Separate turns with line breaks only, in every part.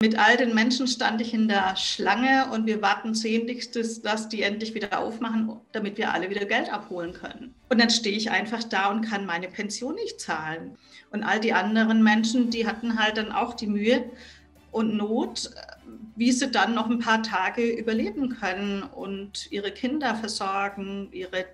Mit all den Menschen stand ich in der Schlange und wir warten sehnlichst, dass die endlich wieder aufmachen, damit wir alle wieder Geld abholen können. Und dann stehe ich einfach da und kann meine Pension nicht zahlen. Und all die anderen Menschen, die hatten halt dann auch die Mühe und Not, wie sie dann noch ein paar Tage überleben können und ihre Kinder versorgen, ihre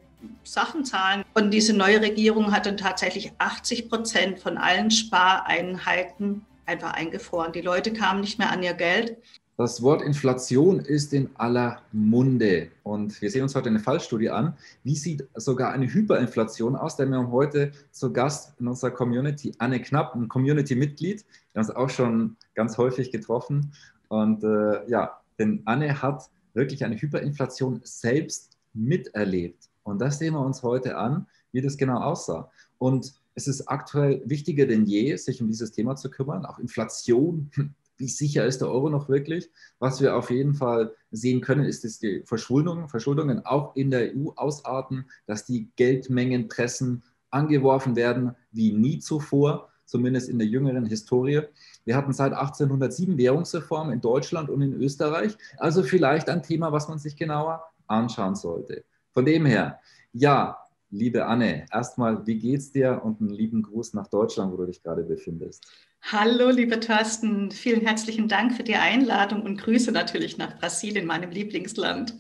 Sachen zahlen. Und diese neue Regierung hat dann tatsächlich 80% von allen Spareinheiten einfach eingefroren. Die Leute kamen nicht mehr an ihr Geld.
Das Wort Inflation ist in aller Munde und wir sehen uns heute eine Fallstudie an. Wie sieht sogar eine Hyperinflation aus? Denn wir haben heute zu Gast in unserer Community Anne Knapp, ein Community-Mitglied. Wir haben uns auch schon ganz häufig getroffen. Und denn Anne hat wirklich eine Hyperinflation selbst miterlebt. Und das sehen wir uns heute an, wie das genau aussah. Und es ist aktuell wichtiger denn je, sich um dieses Thema zu kümmern. Auch Inflation, wie sicher ist der Euro noch wirklich? Was wir auf jeden Fall sehen können, ist, dass die Verschuldungen auch in der EU ausarten, dass die Geldmengenpressen angeworfen werden wie nie zuvor, zumindest in der jüngeren Historie. Wir hatten seit 1807 Währungsreform in Deutschland und in Österreich. Also vielleicht ein Thema, was man sich genauer anschauen sollte. Von dem her, ja, liebe Anne, erstmal, wie geht's dir und einen lieben Gruß nach Deutschland, wo du dich gerade befindest.
Hallo, lieber Thorsten, vielen herzlichen Dank für die Einladung und Grüße natürlich nach Brasilien, meinem Lieblingsland.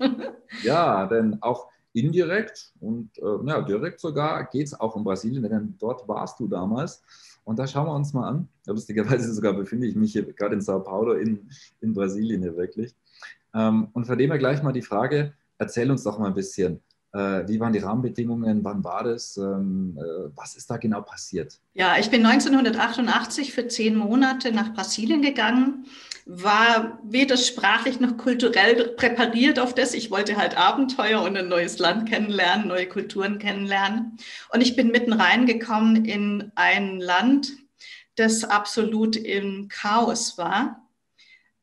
Ja, denn auch indirekt und direkt sogar geht es auch um Brasilien, denn dort warst du damals. Und da schauen wir uns mal an. Lustigerweise sogar befinde ich mich hier gerade in Sao Paulo in Brasilien hier wirklich. Und von dem her gleich mal die Frage, erzähl uns doch mal ein bisschen. Wie waren die Rahmenbedingungen? Wann war das? Was ist da genau passiert?
Ja, ich bin 1988 für 10 Monate nach Brasilien gegangen, war weder sprachlich noch kulturell präpariert auf das. Ich wollte halt Abenteuer und ein neues Land kennenlernen, neue Kulturen kennenlernen. Und ich bin mitten reingekommen in ein Land, das absolut im Chaos war.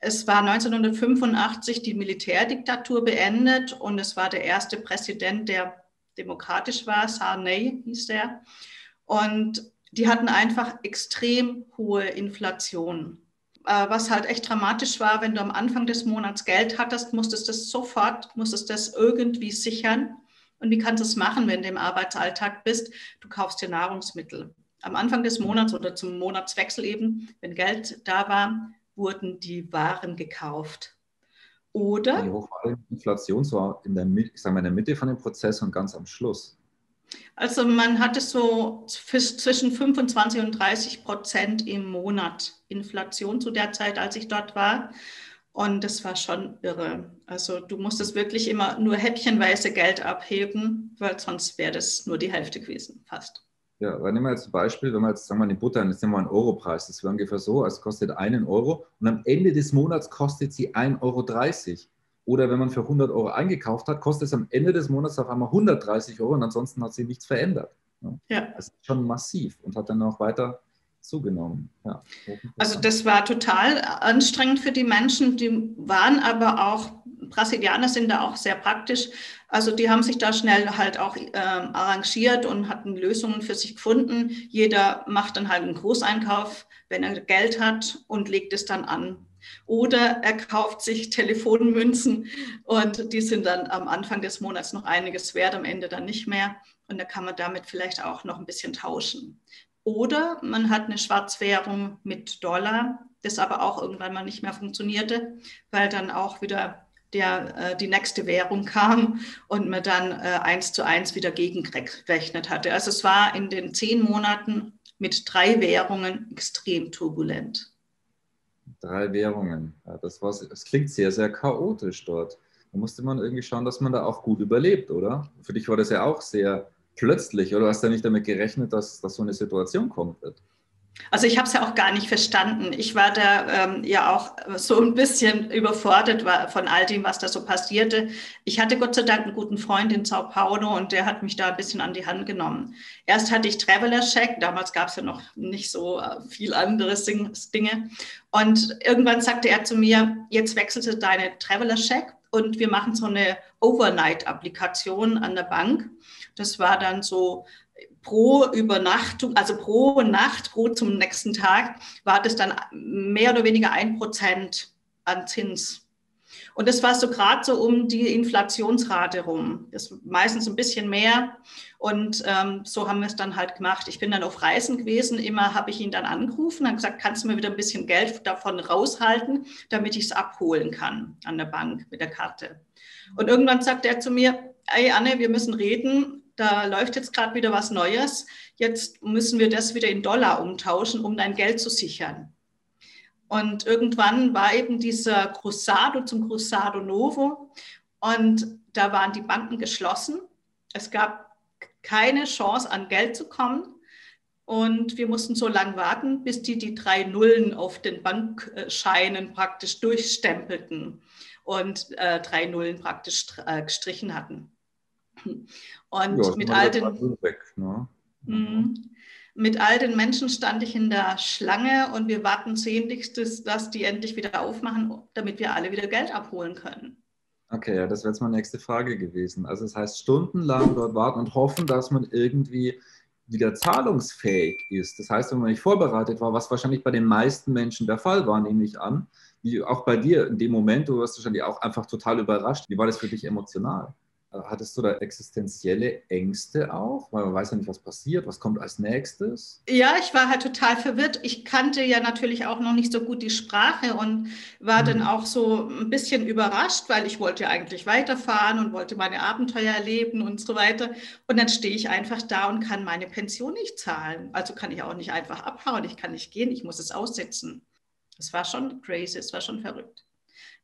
Es war 1985 die Militärdiktatur beendet und es war der erste Präsident, der demokratisch war, Sarney hieß der. Und die hatten einfach extrem hohe Inflation. Was halt echt dramatisch war, wenn du am Anfang des Monats Geld hattest, musstest du das irgendwie sichern. Und wie kannst du es machen, wenn du im Arbeitsalltag bist? Du kaufst dir Nahrungsmittel. Am Anfang des Monats oder zum Monatswechsel eben, wenn Geld da war, wurden die Waren gekauft. Oder?
Wie hoch war die Inflation? So in der Mitte von dem Prozess und ganz am Schluss.
Also man hatte so zwischen 25 und 30% im Monat Inflation zu der Zeit, als ich dort war. Und das war schon irre. Also du musstest wirklich immer nur häppchenweise Geld abheben, weil sonst wäre das nur die Hälfte gewesen, fast.
Ja, weil nehmen wir jetzt ein Beispiel, wenn wir jetzt, sagen wir mal, die Butter, jetzt nehmen wir einen Europreis, das wäre ungefähr so, es kostet 1 Euro und am Ende des Monats kostet sie 1,30 Euro. Oder wenn man für 100 Euro eingekauft hat, kostet es am Ende des Monats auf einmal 130 Euro und ansonsten hat sich nichts verändert. Ja. Das ist schon massiv und hat dann auch weiter zugenommen. Ja.
Also das war total anstrengend für die Menschen, die waren aber auch, Brasilianer sind da auch sehr praktisch, also die haben sich da schnell halt auch arrangiert und hatten Lösungen für sich gefunden. Jeder macht dann halt einen Großeinkauf, wenn er Geld hat und legt es dann an. Oder er kauft sich Telefonmünzen und die sind dann am Anfang des Monats noch einiges wert, am Ende dann nicht mehr. Und da kann man damit vielleicht auch noch ein bisschen tauschen. Oder man hat eine Schwarzwährung mit Dollar, das aber auch irgendwann mal nicht mehr funktionierte, weil dann auch wieder die nächste Währung kam und man dann 1:1 wieder gegengerechnet hatte. Also es war in den 10 Monaten mit 3 Währungen extrem turbulent.
3 Währungen, ja, das klingt sehr, sehr chaotisch dort. Da musste man irgendwie schauen, dass man da auch gut überlebt, oder? Für dich war das ja auch sehr plötzlich, oder hast du nicht damit gerechnet, dass so eine Situation kommen wird?
Also ich habe es ja auch gar nicht verstanden. Ich war da ja auch so ein bisschen überfordert von all dem, was da so passierte. Ich hatte Gott sei Dank einen guten Freund in Sao Paulo und der hat mich da ein bisschen an die Hand genommen. Erst hatte ich Traveler-Check, damals gab es ja noch nicht so viel anderes Dinge. Und irgendwann sagte er zu mir, jetzt wechselst du deine Traveler-Check und wir machen so eine Overnight-Applikation an der Bank. Das war dann so pro Übernachtung, also pro Nacht, pro zum nächsten Tag, war das dann mehr oder weniger 1% an Zins. Und das war so gerade so um die Inflationsrate rum. Das ist meistens ein bisschen mehr. Und so haben wir es dann halt gemacht. Ich bin dann auf Reisen gewesen. Immer habe ich ihn dann angerufen und gesagt, kannst du mir wieder ein bisschen Geld davon raushalten, damit ich es abholen kann an der Bank mit der Karte. Und irgendwann sagt er zu mir, ey Anne, wir müssen reden. Da läuft jetzt gerade wieder was Neues. Jetzt müssen wir das wieder in Dollar umtauschen, um dein Geld zu sichern. Und irgendwann war eben dieser Cruzado zum Cruzado Novo und da waren die Banken geschlossen. Es gab keine Chance, an Geld zu kommen und wir mussten so lange warten, bis die 3 Nullen auf den Bankscheinen praktisch durchstempelten und 3 Nullen praktisch gestrichen hatten. Und
Ja,
mit all den...
weg, ne?
Mit all den Menschen stand ich in der Schlange und wir warten sehnlichst, dass die endlich wieder aufmachen, damit wir alle wieder Geld abholen können.
Okay, ja, das wäre jetzt meine nächste Frage gewesen. Also das heißt, stundenlang dort warten und hoffen, dass man irgendwie wieder zahlungsfähig ist. Das heißt, wenn man nicht vorbereitet war, was wahrscheinlich bei den meisten Menschen der Fall war, nehme ich an, wie auch bei dir in dem Moment, du warst wahrscheinlich auch einfach total überrascht. Wie war das für dich emotional? Hattest du da existenzielle Ängste auch? Weil man weiß ja nicht, was passiert, was kommt als nächstes?
Ja, ich war halt total verwirrt. Ich kannte ja natürlich auch noch nicht so gut die Sprache und war dann auch so ein bisschen überrascht, weil ich wollte eigentlich weiterfahren und wollte meine Abenteuer erleben und so weiter. Und dann stehe ich einfach da und kann meine Pension nicht zahlen. Also kann ich auch nicht einfach abhauen, ich kann nicht gehen, ich muss es aussetzen. Das war schon crazy, es war schon verrückt.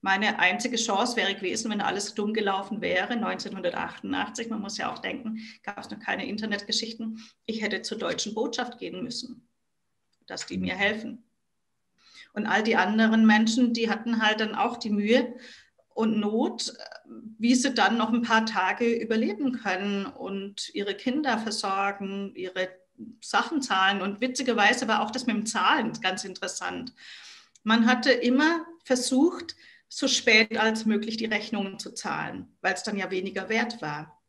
Meine einzige Chance wäre gewesen, wenn alles dumm gelaufen wäre, 1988, man muss ja auch denken, gab es noch keine Internetgeschichten, ich hätte zur deutschen Botschaft gehen müssen, dass die mir helfen. Und all die anderen Menschen, die hatten halt dann auch die Mühe und Not, wie sie dann noch ein paar Tage überleben können und ihre Kinder versorgen, ihre Sachen zahlen. Und witzigerweise war auch das mit dem Zahlen ganz interessant. Man hatte immer versucht, so spät als möglich die Rechnungen zu zahlen, weil es dann ja weniger wert war.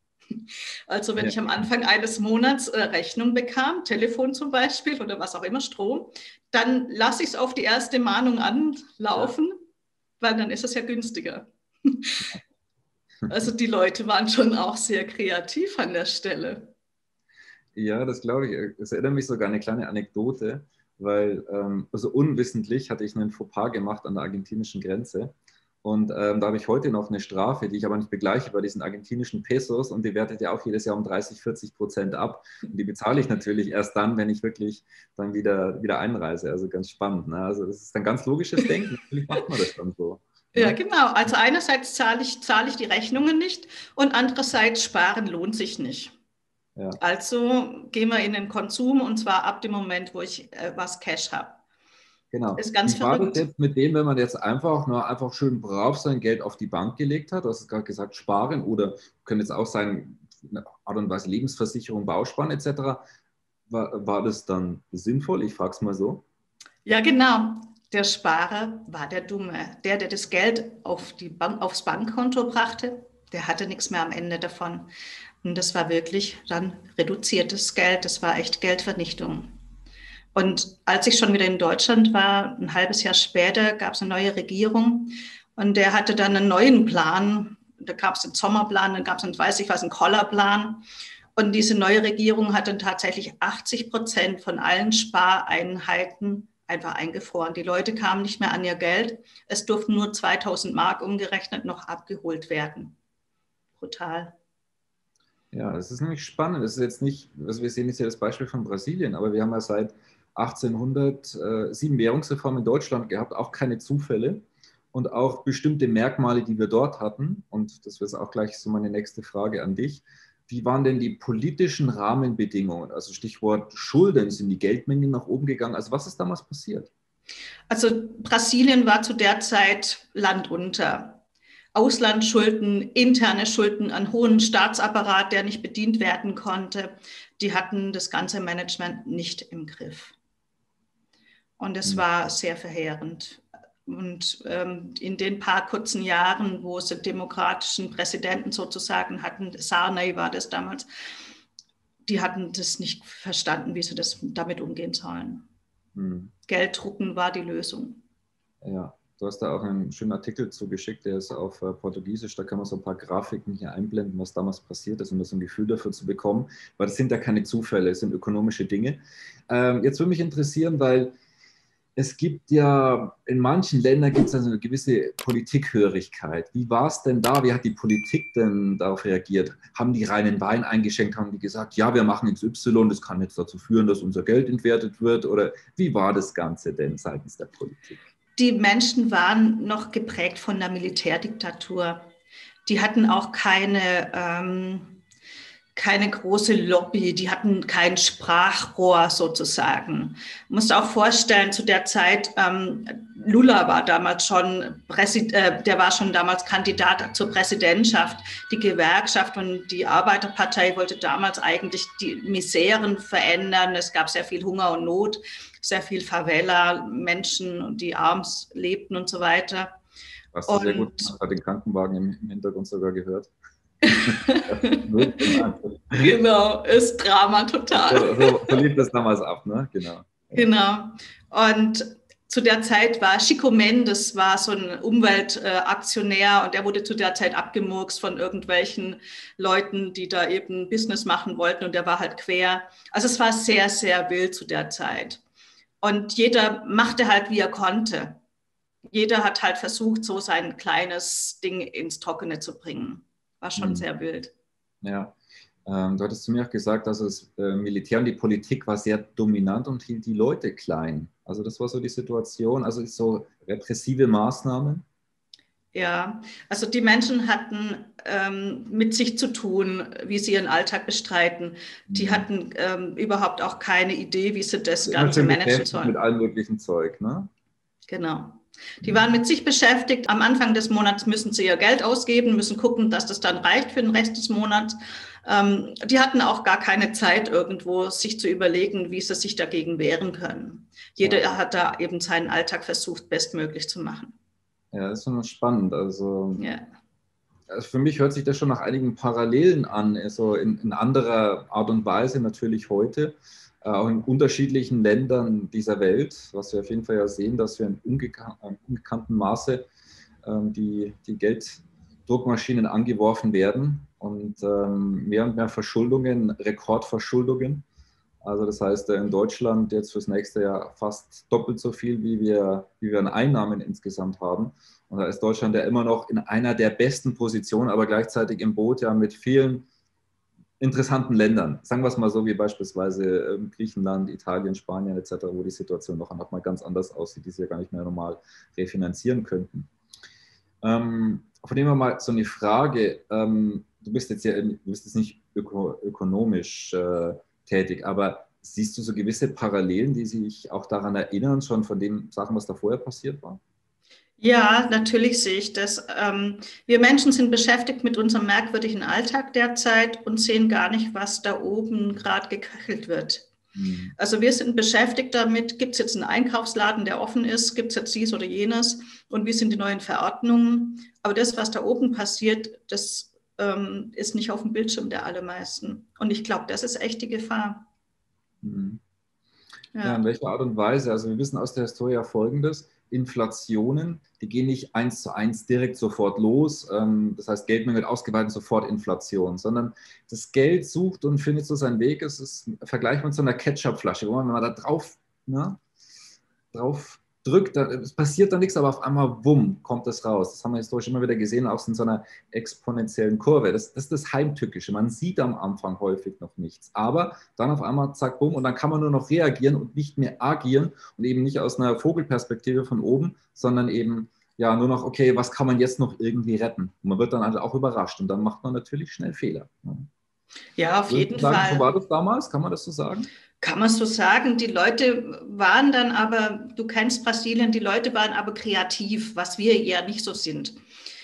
Also wenn ich am Anfang eines Monats Rechnung bekam, Telefon zum Beispiel oder was auch immer, Strom, dann lasse ich es auf die erste Mahnung anlaufen, weil dann ist es ja günstiger. Also die Leute waren schon auch sehr kreativ an der Stelle.
Ja, das glaube ich. Es erinnert mich sogar an eine kleine Anekdote, weil also unwissentlich hatte ich einen Fauxpas gemacht an der argentinischen Grenze. Und da habe ich heute noch eine Strafe, die ich aber nicht begleiche bei diesen argentinischen Pesos und die wertet ja auch jedes Jahr um 30-40% ab. Und die bezahle ich natürlich erst dann, wenn ich wirklich dann wieder einreise. Also ganz spannend. Ne? Also das ist ein ganz logisches Denken. Natürlich macht man das dann so.
Ja, genau. Also einerseits zahle ich die Rechnungen nicht und andererseits sparen lohnt sich nicht. Ja. Also gehen wir in den Konsum und zwar ab dem Moment, wo ich was Cash habe.
Genau.
Ist ganz
Wie war
verrückt.
das jetzt mit dem, wenn man jetzt einfach schön brav sein Geld auf die Bank gelegt hat? Du hast es gerade gesagt, sparen oder können jetzt auch sein, eine Art und Weise Lebensversicherung, Bausparen etc. War das dann sinnvoll? Ich frage es mal so.
Ja, genau. Der Sparer war der Dumme. Der das Geld aufs Bankkonto brachte, der hatte nichts mehr am Ende davon. Und das war wirklich dann reduziertes Geld. Das war echt Geldvernichtung. Und als ich schon wieder in Deutschland war, ein halbes Jahr später, gab es eine neue Regierung und der hatte dann einen neuen Plan. Da gab es einen Sommerplan, dann gab es einen, weiß ich was, einen Kollerplan. Und diese neue Regierung hat dann tatsächlich 80% von allen Spareinheiten einfach eingefroren. Die Leute kamen nicht mehr an ihr Geld. Es durften nur 2000 Mark umgerechnet noch abgeholt werden. Brutal.
Ja, das ist nämlich spannend. Das ist jetzt nicht, was wir sehen, ist ja das Beispiel von Brasilien, aber wir haben ja seit 1800 7 Währungsreformen in Deutschland gehabt, auch keine Zufälle und auch bestimmte Merkmale, die wir dort hatten. Und das wäre auch gleich so meine nächste Frage an dich. Wie waren denn die politischen Rahmenbedingungen? Also Stichwort Schulden, sind die Geldmengen nach oben gegangen? Also was ist damals passiert?
Also Brasilien war zu der Zeit landunter. Auslandsschulden, interne Schulden, einen hohen Staatsapparat, der nicht bedient werden konnte. Die hatten das ganze Management nicht im Griff. Und es war sehr verheerend. Und in den paar kurzen Jahren, wo sie demokratischen Präsidenten sozusagen hatten, Sarney war das damals, die hatten das nicht verstanden, wie sie das damit umgehen sollen.
Hm.
Geld drucken war die Lösung.
Ja, du hast da auch einen schönen Artikel zugeschickt, der ist auf Portugiesisch. Da kann man so ein paar Grafiken hier einblenden, was damals passiert ist, um das ein Gefühl dafür zu bekommen. Weil das sind ja keine Zufälle, es sind ökonomische Dinge. Jetzt würde mich interessieren, weil es gibt ja, in manchen Ländern gibt es also eine gewisse Politikhörigkeit. Wie war es denn da? Wie hat die Politik denn darauf reagiert? Haben die reinen Wein eingeschenkt? Haben die gesagt, ja, wir machen XY, das kann jetzt dazu führen, dass unser Geld entwertet wird? Oder wie war das Ganze denn seitens der Politik?
Die Menschen waren noch geprägt von der Militärdiktatur. Die hatten auch keine große Lobby, die hatten kein Sprachrohr sozusagen. Du musst auch vorstellen, zu der Zeit, Lula war damals schon, der war schon damals Kandidat zur Präsidentschaft. Die Gewerkschaft und die Arbeiterpartei wollte damals eigentlich die Miseren verändern. Es gab sehr viel Hunger und Not, sehr viel Favela, Menschen, die arm lebten und so weiter.
Hast du sehr gut, man hat den Krankenwagen im Hintergrund sogar gehört.
Genau, ist Drama total.
So lief das damals ab, ne? Genau.
Genau. Und zu der Zeit war Chico Mendes, war so ein Umweltaktionär und der wurde zu der Zeit abgemurkst von irgendwelchen Leuten, die da eben Business machen wollten und der war halt quer. Also es war sehr, sehr wild zu der Zeit. Und jeder machte halt, wie er konnte. Jeder hat halt versucht, so sein kleines Ding ins Trockene zu bringen. War schon sehr wild.
Ja, du hattest zu mir auch gesagt, dass das Militär und die Politik war sehr dominant und hielt die Leute klein. Also das war so die Situation, also so repressive Maßnahmen.
Ja, also die Menschen hatten mit sich zu tun, wie sie ihren Alltag bestreiten. Die hatten überhaupt auch keine Idee, wie sie das Ganze managen sollen.
Mit allem möglichen Zeug, ne?
Genau. Die waren mit sich beschäftigt. Am Anfang des Monats müssen sie ihr Geld ausgeben, müssen gucken, dass das dann reicht für den Rest des Monats. Die hatten auch gar keine Zeit irgendwo, sich zu überlegen, wie sie sich dagegen wehren können. Jeder hat da eben seinen Alltag versucht, bestmöglich zu machen.
Ja, das ist schon spannend. Also für mich hört sich das schon nach einigen Parallelen an, also in anderer Art und Weise natürlich heute. Auch in unterschiedlichen Ländern dieser Welt, was wir auf jeden Fall ja sehen, dass wir in ungekanntem Maße die Gelddruckmaschinen angeworfen werden und mehr und mehr Verschuldungen, Rekordverschuldungen. Also das heißt, in Deutschland jetzt fürs nächste Jahr fast doppelt so viel, wie wir an Einnahmen insgesamt haben. Und da ist Deutschland ja immer noch in einer der besten Positionen, aber gleichzeitig im Boot ja mit vielen interessanten Ländern, sagen wir es mal so, wie beispielsweise Griechenland, Italien, Spanien etc., wo die Situation noch einmal ganz anders aussieht, die sie ja gar nicht mehr normal refinanzieren könnten. Von dem her mal so eine Frage, du bist jetzt nicht ökonomisch tätig, aber siehst du so gewisse Parallelen, die sich auch daran erinnern, schon von den Sachen, was da vorher passiert war?
Ja, natürlich sehe ich das. Wir Menschen sind beschäftigt mit unserem merkwürdigen Alltag derzeit und sehen gar nicht, was da oben gerade geköchelt wird. Also wir sind beschäftigt damit, gibt es jetzt einen Einkaufsladen, der offen ist, gibt es jetzt dies oder jenes und wie sind die neuen Verordnungen. Aber das, was da oben passiert, das ist nicht auf dem Bildschirm der allermeisten. Und ich glaube, das ist echt die Gefahr.
Ja, in welcher Art und Weise? Also wir wissen aus der Historie Folgendes: Inflationen, die gehen nicht 1:1 direkt sofort los. Das heißt, Geldmenge wird ausgeweitet, sofort Inflation, sondern das Geld sucht und findet so seinen Weg. Es ist vergleichbar mit so einer Ketchupflasche, wo man, wenn man da drauf drückt, es passiert dann nichts, aber auf einmal, wumm, kommt das raus. Das haben wir historisch immer wieder gesehen, auch in so einer exponentiellen Kurve. Das ist das Heimtückische. Man sieht am Anfang häufig noch nichts, aber dann auf einmal, zack, bumm, und dann kann man nur noch reagieren und nicht mehr agieren und eben nicht aus einer Vogelperspektive von oben, sondern eben ja nur noch, okay, was kann man jetzt noch irgendwie retten? Und man wird dann halt auch überrascht und dann macht man natürlich schnell Fehler.
Ja, auf jeden Fall.
So war das damals? Kann man das so sagen?
Kann man so sagen. Die Leute waren dann aber, du kennst Brasilien, die Leute waren aber kreativ, was wir ja nicht so sind.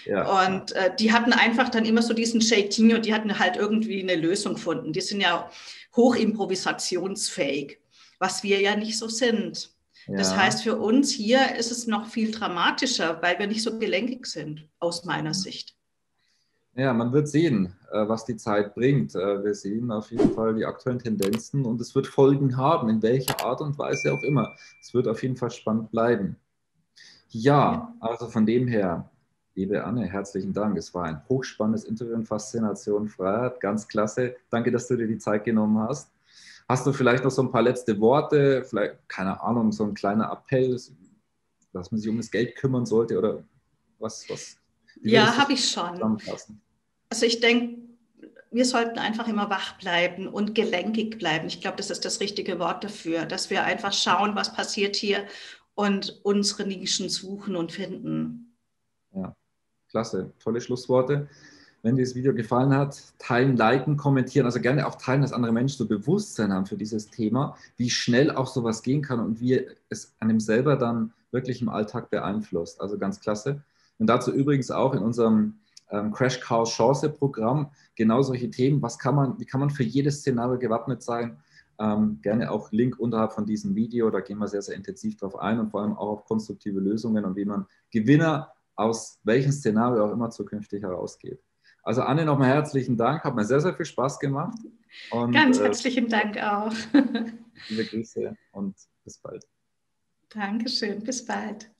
Ja. Und die hatten einfach dann immer so diesen Jeitinho, die hatten halt irgendwie eine Lösung gefunden. Die sind ja hochimprovisationsfähig, was wir ja nicht so sind. Ja. Das heißt, für uns hier ist es noch viel dramatischer, weil wir nicht so gelenkig sind, aus meiner Sicht.
Ja, man wird sehen, was die Zeit bringt. Wir sehen auf jeden Fall die aktuellen Tendenzen und es wird Folgen haben, in welcher Art und Weise auch immer. Es wird auf jeden Fall spannend bleiben.
Ja,
Ja, also von dem her, liebe Anne, herzlichen Dank. Es war ein hochspannendes Interview in Faszination Freiheit. Ganz klasse. Danke, dass du dir die Zeit genommen hast. Hast du vielleicht noch so ein paar letzte Worte? Vielleicht, keine Ahnung, so ein kleiner Appell, dass man sich um das Geld kümmern sollte oder wie
ja,
würdest du es
habe ich schon.
zusammenfassen?
Also ich denke, wir sollten einfach immer wach bleiben und gelenkig bleiben. Ich glaube, das ist das richtige Wort dafür, dass wir einfach schauen, was passiert hier und unsere Nischen suchen und finden.
Ja, klasse, tolle Schlussworte. Wenn dir das Video gefallen hat, teilen, liken, kommentieren, also gerne auch teilen, dass andere Menschen so Bewusstsein haben für dieses Thema, wie schnell auch sowas gehen kann und wie es einem selber dann wirklich im Alltag beeinflusst. Also ganz klasse. Und dazu übrigens auch in unserem Crash Course Chance Programm genau solche Themen. Wie kann man für jedes Szenario gewappnet sein? Gerne auch Link unterhalb von diesem Video. Da gehen wir sehr, sehr intensiv drauf ein und vor allem auch auf konstruktive Lösungen und wie man Gewinner aus welchem Szenario auch immer zukünftig herausgeht. Also Anne, nochmal herzlichen Dank. Hat mir sehr, sehr viel Spaß gemacht. Und
Ganz herzlichen Dank auch.
liebe Grüße und bis bald.
Dankeschön, bis bald.